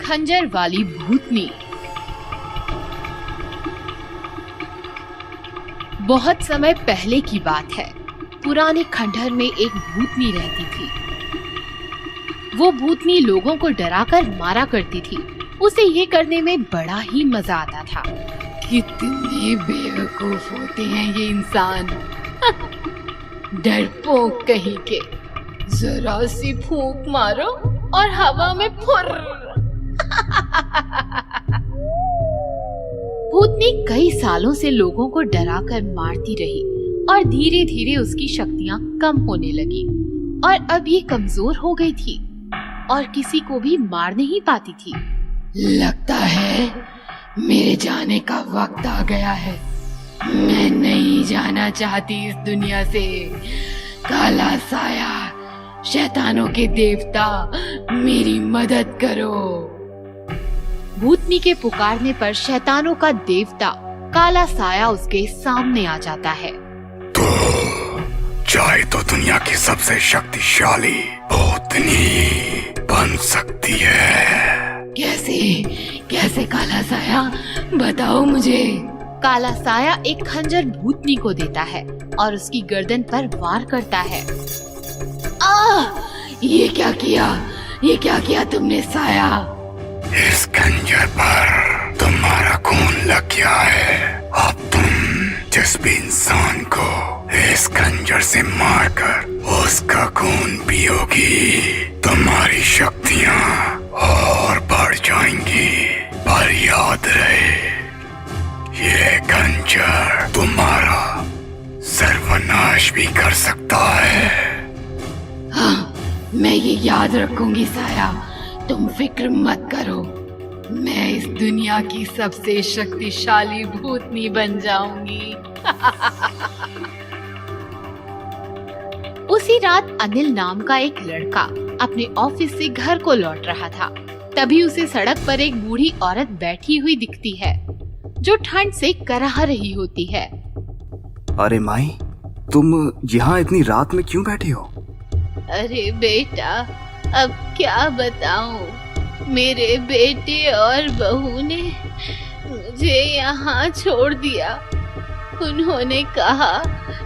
खंजर वाली भूतनी। बहुत समय पहले की बात है। पुराने खंडहर में एक भूतनी रहती थी। वो भूतनी लोगों को डराकर मारा करती थी। उसे ये करने में बड़ा ही मजा आता था। कितने बेवकूफ होते हैं ये इंसान। डरपोक कहीं के। जरा सी फूंक मारो और हवा में फुर्र। भूतनी कई सालों से लोगों को डराकर मारती रही और धीरे धीरे उसकी शक्तियां कम होने लगी और अब ये कमजोर हो गई थी और किसी को भी मार नहीं पाती थी। लगता है मेरे जाने का वक्त आ गया है। मैं नहीं जाना चाहती इस दुनिया से। काला साया, शैतानों के देवता, मेरी मदद करो। भूतनी के पुकारने पर शैतानों का देवता काला साया उसके सामने आ जाता है। तो चाहे तो दुनिया की सबसे शक्तिशाली भूतनी बन सकती है। कैसे काला साया, बताओ मुझे। काला साया एक खंजर भूतनी को देता है और उसकी गर्दन पर वार करता है। ये क्या किया तुमने साया? इस खंजर पर तुम्हारा खून लग गया है। अब तुम जिस भी इंसान को इस खंजर से मारकर उसका खून पियोगी, तुम्हारी शक्तियाँ और बढ़ जाएंगी। पर याद रहे, ये खंजर तुम्हारा सर्वनाश भी कर सकता है। हाँ, मैं ये याद रखूंगी साया। तुम फिक्र मत करो। मैं इस दुनिया की सबसे शक्तिशाली भूतनी बन जाऊंगी। उसी रात अनिल नाम का एक लड़का अपने ऑफिस से घर को लौट रहा था। तभी उसे सड़क पर एक बूढ़ी औरत बैठी हुई दिखती है जो ठंड से कराह रही होती है। अरे माई, तुम यहाँ इतनी रात में क्यों बैठी हो? अरे बेटा, अब क्या बताऊं। मेरे बेटे और बहू ने मुझे यहाँ छोड़ दिया। उन्होंने कहा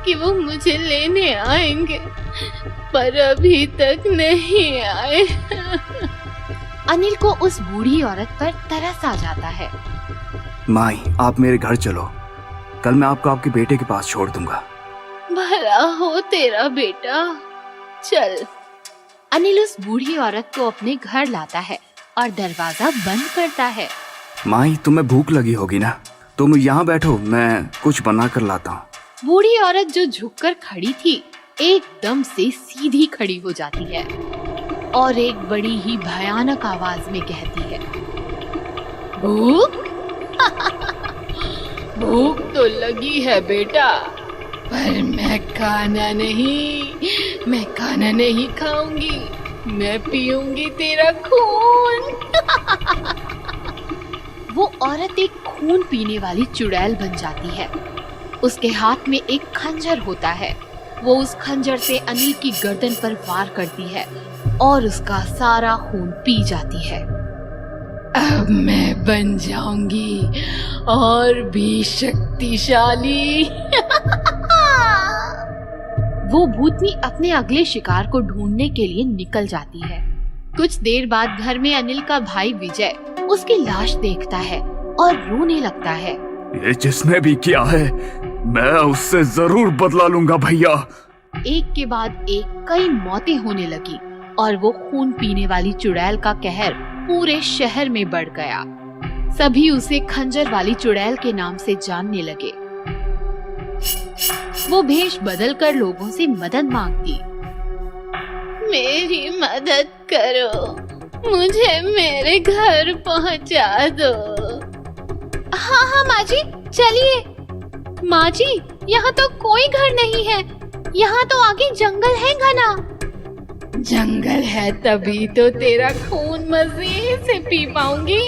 कि वो मुझे लेने आएंगे, पर अभी तक नहीं आए। अनिल को उस बूढ़ी औरत पर तरस आ जाता है। माई, आप मेरे घर चलो। कल मैं आपको आपके बेटे के पास छोड़ दूंगा। भला हो तेरा बेटा, चल। अनिल उस बूढ़ी औरत को अपने घर लाता है और दरवाजा बंद करता है। माई, तुम्हें भूख लगी होगी ना? तुम यहाँ बैठो, मैं कुछ बना कर लाता हूँ। बूढ़ी औरत जो झुककर खड़ी थी एकदम से सीधी खड़ी हो जाती है और एक बड़ी ही भयानक आवाज में कहती है, भूख? भूख तो लगी है बेटा, पर मैं खाना नहीं खाऊंगी। मैं पीऊंगी तेरा खून। वो औरत एक खून पीने वाली चुड़ैल बन जाती है। उसके हाथ में एक खंजर होता है। वो उस खंजर से अनिल की गर्दन पर वार करती है और उसका सारा खून पी जाती है। अब मैं बन जाऊंगी और भी शक्तिशाली। वो भूतनी अपने अगले शिकार को ढूंढने के लिए निकल जाती है। कुछ देर बाद घर में अनिल का भाई विजय उसकी लाश देखता है और रोने लगता है। ये जिसने भी किया है, मैं उससे जरूर बदला लूंगा भैया। एक के बाद एक कई मौतें होने लगी और वो खून पीने वाली चुड़ैल का कहर पूरे शहर में बढ़ गया। सभी उसे खंजर वाली चुड़ैल के नाम से जानने लगे। वो भेष बदलकर लोगों से मदद मांगती। मेरी मदद करो, मुझे मेरे घर पहुंचा दो। हाँ माँ जी, चलिए। माँ जी, यहाँ तो कोई घर नहीं है। यहाँ तो आगे जंगल है घना। जंगल है तभी तो तेरा खून मजे से पी पाऊंगी।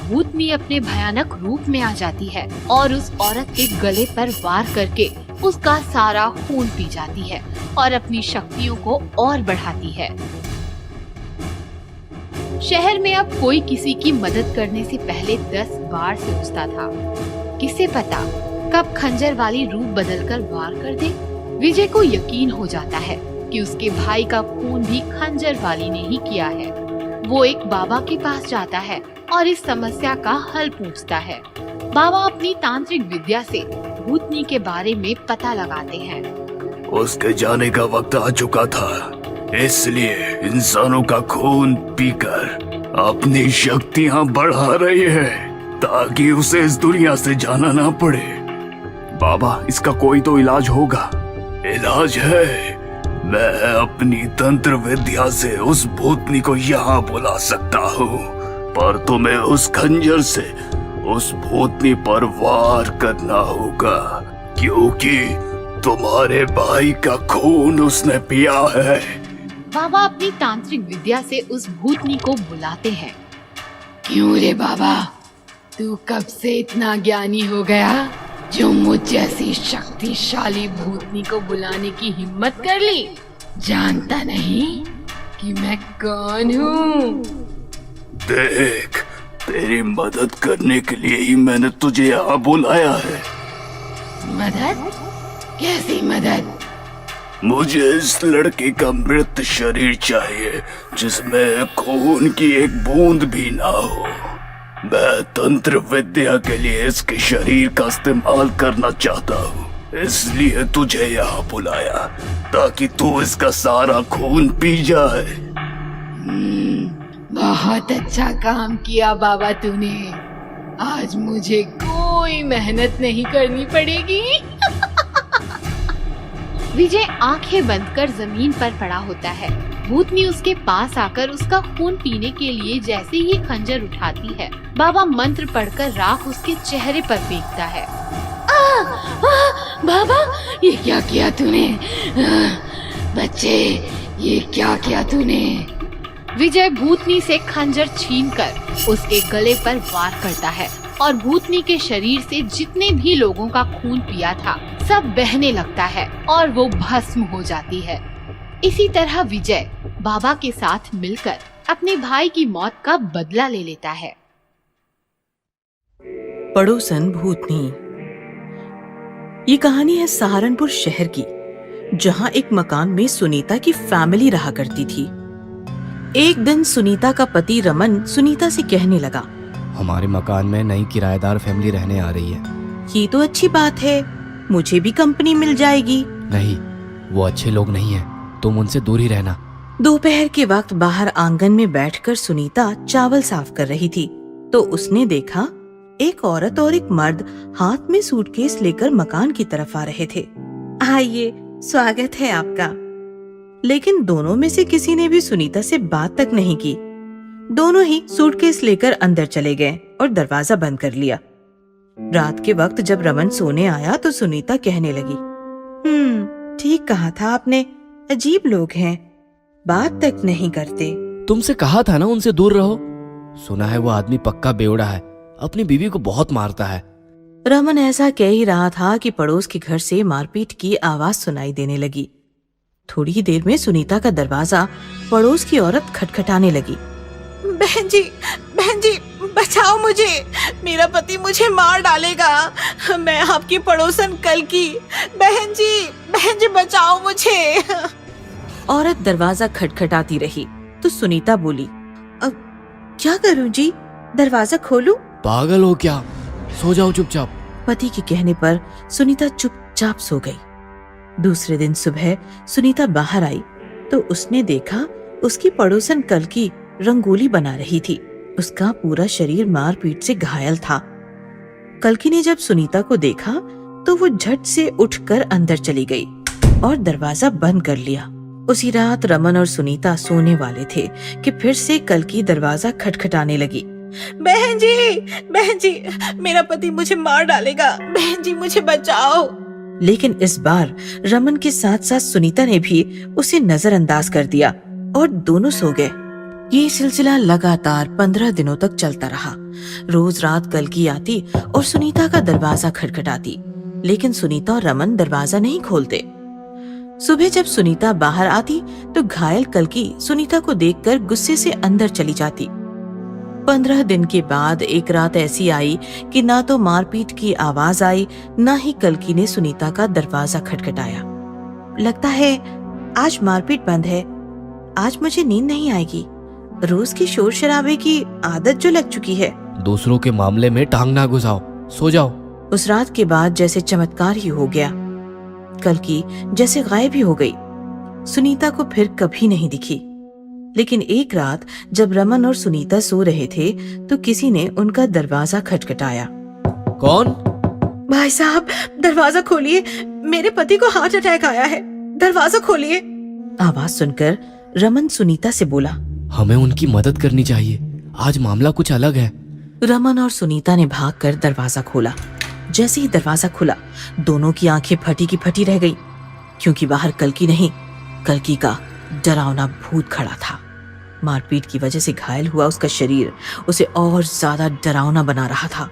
भूतनी अपने भयानक रूप में आ जाती है और उस औरत के गले पर वार करके उसका सारा खून पी जाती है और अपनी शक्तियों को और बढ़ाती है। शहर में अब कोई किसी की मदद करने से पहले 10 बार सोचता था। किसे पता कब खंजर वाली रूप बदलकर वार कर दे। विजय को यकीन हो जाता है कि उसके भाई का खून भी खंजर वाली ने ही किया है। वो एक बाबा के पास जाता है और इस समस्या का हल पूछता है। बाबा अपनी तांत्रिक विद्या से भूतनी के बारे में पता लगाते हैं। उसके जाने का वक्त आ चुका था, इसलिए इंसानों का खून पीकर अपनी शक्तियां बढ़ा रही है ताकि उसे इस दुनिया से जाना ना पड़े। बाबा, इसका कोई तो इलाज होगा। इलाज है, मैं अपनी तंत्र विद्या से उस भूतनी को यहाँ बुला सकता हूँ, पर तुम्हें उस खंजर से उस भूतनी पर वार करना होगा, क्योंकि तुम्हारे भाई का खून उसने पिया है। बाबा अपनी तांत्रिक विद्या से उस भूतनी को बुलाते हैं। क्यों रे बाबा, तू कब से इतना ज्ञानी हो गया जो मुझ जैसी शक्तिशाली भूतनी को बुलाने की हिम्मत कर ली? जानता नहीं कि मैं कौन हूँ? देख, तेरी मदद करने के लिए ही मैंने तुझे यहाँ बुलाया है। मदद? कैसी मदद? मुझे इस लड़की का मृत शरीर चाहिए जिसमें खून की एक बूंद भी ना हो। मैं तंत्र विद्या के लिए इसके शरीर का इस्तेमाल करना चाहता हूँ, इसलिए तुझे यहाँ बुलाया ताकि तू इसका सारा खून पी जाए। बहुत अच्छा काम किया बाबा तूने। आज मुझे कोई मेहनत नहीं करनी पड़ेगी। विजय आंखें बंद कर जमीन पर पड़ा होता है। भूतनी उसके पास आकर उसका खून पीने के लिए जैसे ही खंजर उठाती है, बाबा मंत्र पढ़कर राख उसके चेहरे पर फेंकता है। बाबा, ये क्या किया तूने? बच्चे, ये क्या किया तूने? विजय भूतनी से खंजर छीनकर उसके गले पर वार करता है और भूतनी के शरीर से जितने भी लोगों का खून पिया था सब बहने लगता है और वो भस्म हो जाती है। इसी तरह विजय बाबा के साथ मिलकर अपने भाई की मौत का बदला ले लेता है। पड़ोसन भूतनी। ये कहानी है सहारनपुर शहर की, जहां एक मकान में सुनीता की फैमिली रहा करती थी। एक दिन सुनीता का पति रमन सुनीता से कहने लगा, हमारे मकान में नई किराएदार फैमिली रहने आ रही है। ये तो अच्छी बात है, मुझे भी कंपनी मिल जाएगी। नहीं, वो अच्छे लोग नहीं हैं, तुम उनसे दूर ही रहना। दोपहर के वक्त बाहर आंगन में बैठकर सुनीता चावल साफ कर रही थी तो उसने देखा एक औरत और एक मर्द हाथ में सूटकेस लेकर मकान की तरफ आ रहे थे। आइए, स्वागत है आपका। लेकिन दोनों में से किसी ने भी सुनीता से बात तक नहीं की। दोनों ही सूटकेस लेकर अंदर चले गए और दरवाजा बंद कर लिया। रात के वक्त जब रमन सोने आया तो सुनीता कहने लगी, ठीक कहा था आपने, अजीब लोग हैं, बात तक नहीं करते। तुमसे कहा था ना उनसे दूर रहो। सुना है वो आदमी पक्का बेवड़ा है, अपनी बीवी को बहुत मारता है। रमन ऐसा कह ही रहा था कि पड़ोस के घर से मारपीट की आवाज सुनाई देने लगी। थोड़ी ही देर में सुनीता का दरवाजा पड़ोस की औरत खटखटाने लगी। बहन जी, बचाओ मुझे, मेरा पति मुझे मार डालेगा, मैं आपकी पड़ोसन कल की। बहन जी बचाओ मुझे। औरत दरवाजा खटखटाती रही तो सुनीता बोली, अब क्या करूं जी, दरवाजा खोलूं? पागल हो क्या, सो जाओ चुपचाप। पति के कहने पर सुनीता चुपचाप सो गई। दूसरे दिन सुबह सुनीता बाहर आई तो उसने देखा उसकी पड़ोसन कल की रंगोली बना रही थी। उसका पूरा शरीर मारपीट से घायल था। कल्की ने जब सुनीता को देखा तो वो झट से उठकर अंदर चली गई और दरवाजा बंद कर लिया। उसी रात रमन और सुनीता सोने वाले थे कि फिर से कल्की दरवाजा खटखटाने लगी। बहन जी, मेरा पति मुझे मार डालेगा, बहन जी मुझे बचाओ। लेकिन इस बार रमन के साथ साथ सुनीता ने भी उसे नजरअंदाज कर दिया और दोनों सो गए। ये सिलसिला लगातार 15 दिनों तक चलता रहा। रोज रात कल्की आती और सुनीता का दरवाजा खटखटाती, लेकिन सुनीता और रमन दरवाजा नहीं खोलते। सुबह जब सुनीता बाहर आती तो घायल कल्कि सुनीता को देखकर गुस्से से अंदर चली जाती। 15 दिन के बाद एक रात ऐसी आई कि ना तो मारपीट की आवाज आई, ना ही कल्कि ने सुनीता का दरवाजा खटखटाया। लगता है आज मारपीट बंद है, आज मुझे नींद नहीं आएगी। रोज की शोर शराबे की आदत जो लग चुकी है। दूसरों के मामले में टांग ना घुसाओ, सो जाओ। उस रात के बाद जैसे चमत्कार ही हो गया। कल्कि जैसे गायब ही हो गई। सुनीता को फिर कभी नहीं दिखी। लेकिन एक रात जब रमन और सुनीता सो रहे थे तो किसी ने उनका दरवाजा खटखटाया। कौन? भाई साहब, दरवाजा खोलिए, मेरे पति को हार्ट अटैक आया है, दरवाजा खोलिए। आवाज सुनकर रमन सुनीता से बोला, हमें उनकी मदद करनी चाहिए, आज मामला कुछ अलग है। रमन और सुनीता ने भागकर दरवाजा खोला। जैसे ही दरवाजा खुला दोनों की आंखें फटी की फटी रह गई, क्योंकि बाहर कल्कि नहीं, कल्कि का डरावना भूत खड़ा था। मारपीट की वजह से घायल हुआ उसका शरीर उसे और ज्यादा डरावना बना रहा था।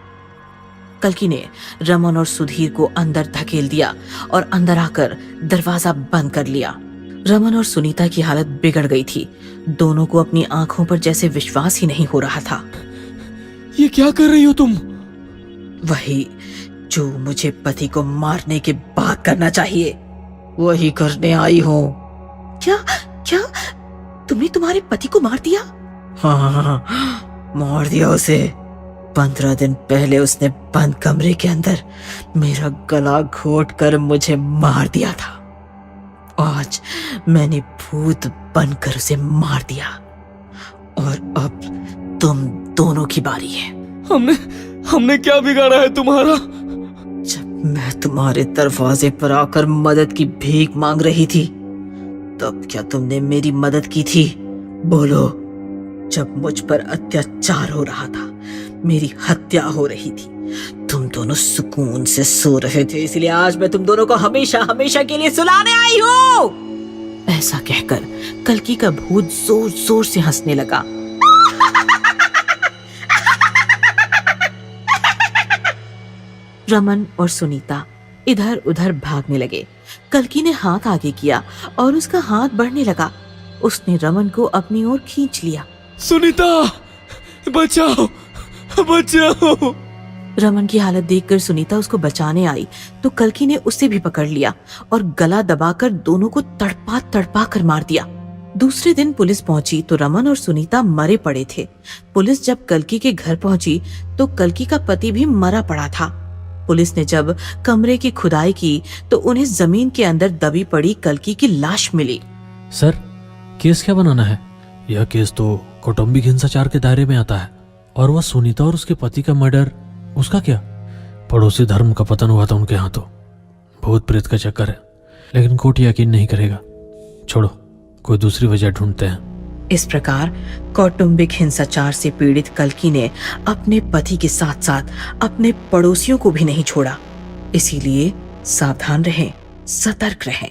कल्कि ने रमन और सुधीर को अंदर धकेल दिया और अंदर आकर दरवाजा बंद कर लिया। रमन और सुनीता की हालत बिगड़ गई थी। दोनों को अपनी आंखों पर जैसे विश्वास ही नहीं हो रहा था। ये क्या कर रही हो तुम? वही जो मुझे पति को मारने के बाद करना चाहिए, वही करने आई हूँ। क्या क्या तुमने तुम्हारे पति को मार दिया? हाँ, मार दिया उसे। 15 दिन पहले उसने बंद कमरे के अंदर मेरा गला घोट कर मुझे मार दिया था। आज मैंने भूत बनकर उसे मार दिया और अब तुम दोनों की बारी है। हमने क्या बिगाड़ा है तुम्हारा? जब मैं तुम्हारे दरवाजे पर आकर मदद की भीख मांग रही थी तब क्या तुमने मेरी मदद की थी? बोलो। जब मुझ पर अत्याचार हो रहा था, मेरी हत्या हो रही थी, तुम दोनों सुकून से सो रहे थे, इसलिए आज मैं तुम दोनों को हमेशा हमेशा के लिए सुलाने आई हूँ। ऐसा कहकर कल्कि का भूत जोर जोर से हंसने लगा। रमन और सुनीता इधर उधर भागने लगे। कल्कि ने हाथ आगे किया और उसका हाथ बढ़ने लगा। उसने रमन को अपनी ओर खींच लिया। सुनीता, बचाओ बचाओ। रमन की हालत देखकर सुनीता उसको बचाने आई तो कल्कि ने उसे भी पकड़ लिया और गला दबाकर दोनों को तड़पा तड़पा कर मार दिया। दूसरे दिन पुलिस पहुंची तो रमन और सुनीता मरे पड़े थे। पुलिस जब कल्कि के घर पहुंची तो कल्कि का पति भी मरा पड़ा था। पुलिस ने जब कमरे की खुदाई की तो उन्हें जमीन के अंदर दबी पड़ी कल्कि की लाश मिली। सर, केस क्या बनाना है? यह केस तो कौटुंबिक हिंसाचार के दायरे में आता है। और वह सुनीता और उसके पति का मर्डर, उसका क्या? पड़ोसी धर्म का पतन हुआ था उनके यहाँ तो। भूत प्रेत का चक्कर है, लेकिन कोर्ट यकीन नहीं करेगा। छोड़ो, कोई दूसरी वजह ढूंढते हैं। इस प्रकार कौटुंबिक हिंसाचार से पीड़ित कल्कि ने अपने पति के साथ साथ अपने पड़ोसियों को भी नहीं छोड़ा। इसीलिए सावधान रहें, सतर्क रहें।